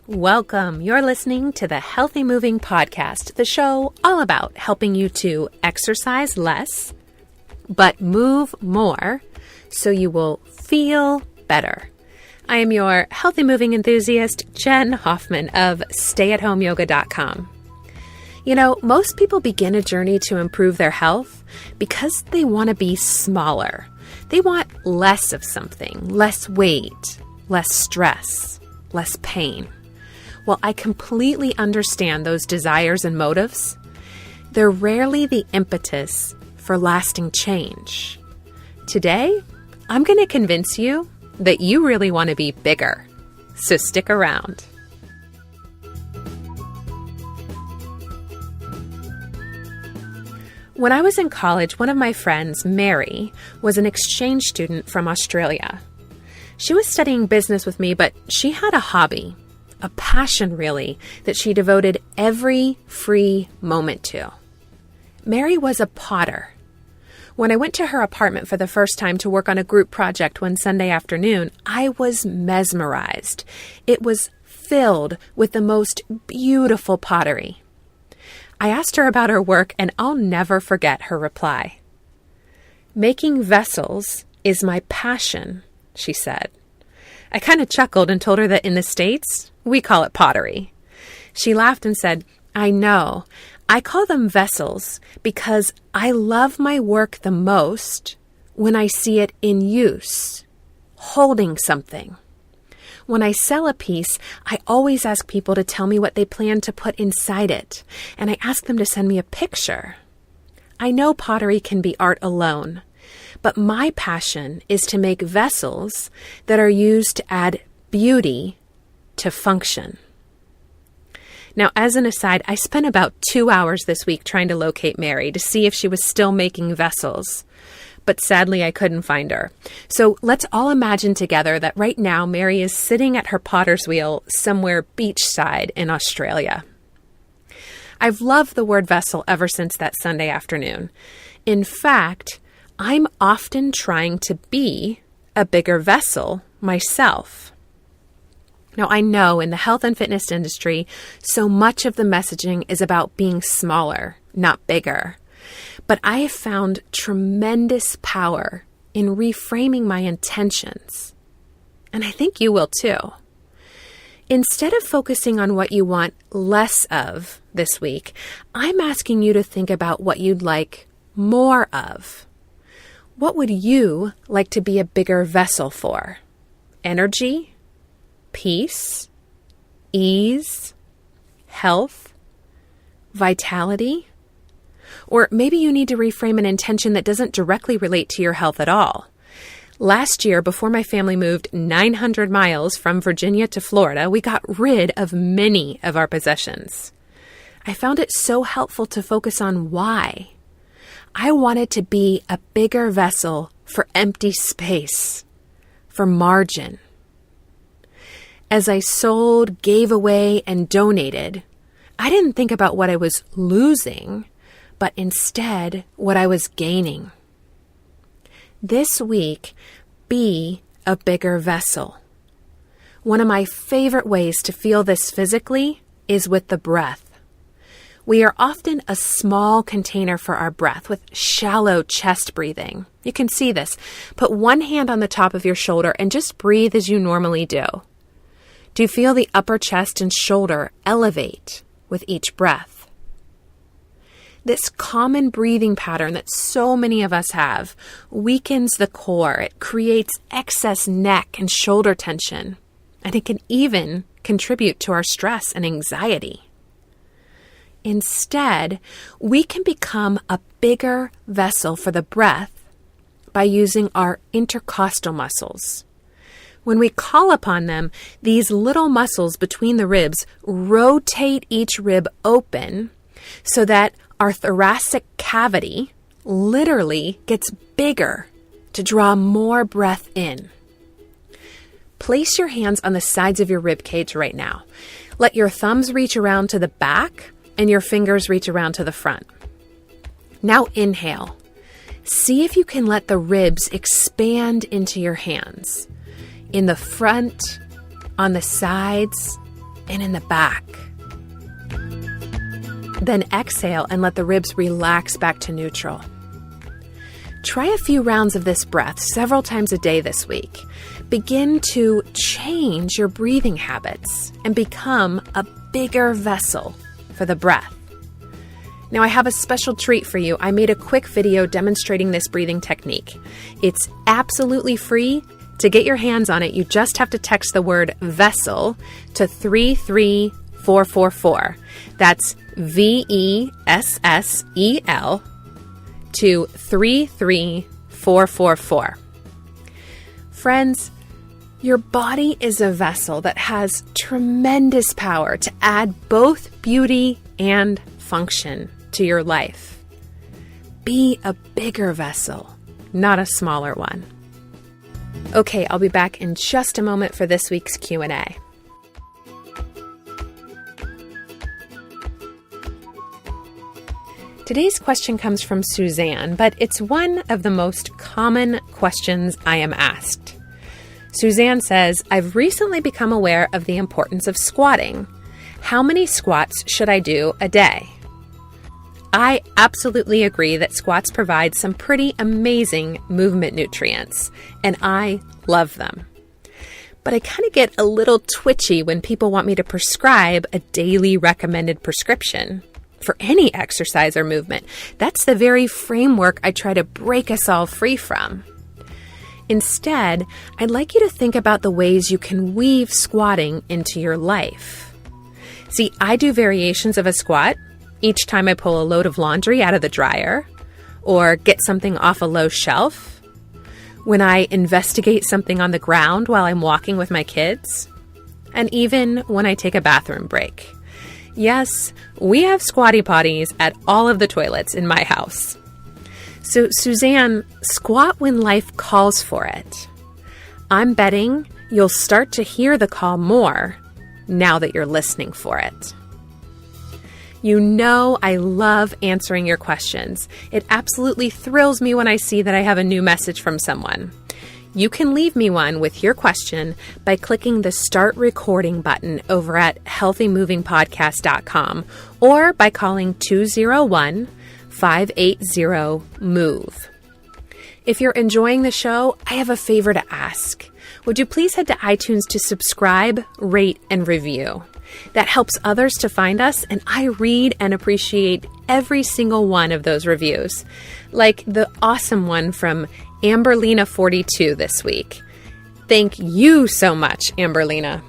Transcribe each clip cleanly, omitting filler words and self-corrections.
Welcome. You're listening to the Healthy Moving Podcast, the show all about helping you to exercise less, but move more so you will feel better. I am your healthy moving enthusiast, Jen Hoffman of stayathomeyoga.com. You know, most people begin a journey to improve their health because they want to be smaller. They want less of something, less weight, less stress, less pain. Well, I completely understand those desires and motives. They're rarely the impetus for lasting change. Today, I'm going to convince you that you really want to be bigger. So stick around. When I was in college, one of my friends, Mary, was an exchange student from Australia. She was studying business with me, but she had a hobby, a passion really, that she devoted every free moment to. Mary was a potter. When I went to her apartment for the first time to work on a group project one Sunday afternoon, I was mesmerized. It was filled with the most beautiful pottery. I asked her about her work, and I'll never forget her reply. "Making vessels is my passion," she said. I kind of chuckled and told her that in the States, we call it pottery. She laughed and said, "I know. I call them vessels because I love my work the most when I see it in use, holding something. When I sell a piece, I always ask people to tell me what they plan to put inside it, and I ask them to send me a picture. I know pottery can be art alone, but my passion is to make vessels that are used to add beauty to function." Now, as an aside, I spent about 2 hours this week trying to locate Mary to see if she was still making vessels, but sadly I couldn't find her. So let's all imagine together that right now Mary is sitting at her potter's wheel somewhere beachside in Australia. I've loved the word vessel ever since that Sunday afternoon. In fact, I'm often trying to be a bigger vessel myself. Now, I know in the health and fitness industry, so much of the messaging is about being smaller, not bigger. But I have found tremendous power in reframing my intentions. And I think you will too. Instead of focusing on what you want less of this week, I'm asking you to think about what you'd like more of. What would you like to be a bigger vessel for? Energy? Peace? Ease? Health? Vitality? Or maybe you need to reframe an intention that doesn't directly relate to your health at all. Last year, before my family moved 900 miles from Virginia to Florida, we got rid of many of our possessions. I found it so helpful to focus on why. I wanted to be a bigger vessel for empty space, for margin. As I sold, gave away, and donated, I didn't think about what I was losing, but instead what I was gaining. This week, be a bigger vessel. One of my favorite ways to feel this physically is with the breath. We are often a small container for our breath with shallow chest breathing. You can see this. Put one hand on the top of your shoulder and just breathe as you normally do. Do you feel the upper chest and shoulder elevate with each breath? This common breathing pattern that so many of us have weakens the core. It creates excess neck and shoulder tension, and it can even contribute to our stress and anxiety. Instead, we can become a bigger vessel for the breath by using our intercostal muscles. When we call upon them, these little muscles between the ribs rotate each rib open so that our thoracic cavity literally gets bigger to draw more breath in. Place your hands on the sides of your rib cage right now. Let your thumbs reach around to the back and your fingers reach around to the front. Now inhale. See if you can let the ribs expand into your hands. In the front, on the sides, and in the back. Then exhale and let the ribs relax back to neutral. Try a few rounds of this breath several times a day this week. Begin to change your breathing habits and become a bigger vessel for the breath. Now, I have a special treat for you. I made a quick video demonstrating this breathing technique. It's absolutely free. To get your hands on it, you just have to text the word vessel to 33444. That's VESSEL to 33444. Friends, your body is a vessel that has tremendous power to add both beauty and function to your life. Be a bigger vessel, not a smaller one. Okay, I'll be back in just a moment for this week's Q&A. Today's question comes from Suzanne, but it's one of the most common questions I am asked. Suzanne says, I've recently become aware of the importance of squatting. How many squats should I do a day? I absolutely agree that squats provide some pretty amazing movement nutrients, and I love them. But I kind of get a little twitchy when people want me to prescribe a daily recommended prescription for any exercise or movement. That's the very framework I try to break us all free from. Instead, I'd like you to think about the ways you can weave squatting into your life. See, I do variations of a squat each time I pull a load of laundry out of the dryer, or get something off a low shelf, when I investigate something on the ground while I'm walking with my kids, and even when I take a bathroom break. Yes, we have squatty potties at all of the toilets in my house. So, Suzanne, squat when life calls for it. I'm betting you'll start to hear the call more now that you're listening for it. You know I love answering your questions. It absolutely thrills me when I see that I have a new message from someone. You can leave me one with your question by clicking the Start Recording button over at healthymovingpodcast.com or by calling 201-580-MOVE. If you're enjoying the show, I have a favor to ask. Would you please head to iTunes to subscribe, rate, and review? That helps others to find us, and I read and appreciate every single one of those reviews. Like the awesome one from Amberlina42 this week. Thank you so much, Amberlina.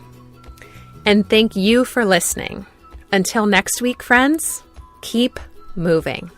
And thank you for listening. Until next week, friends, keep moving.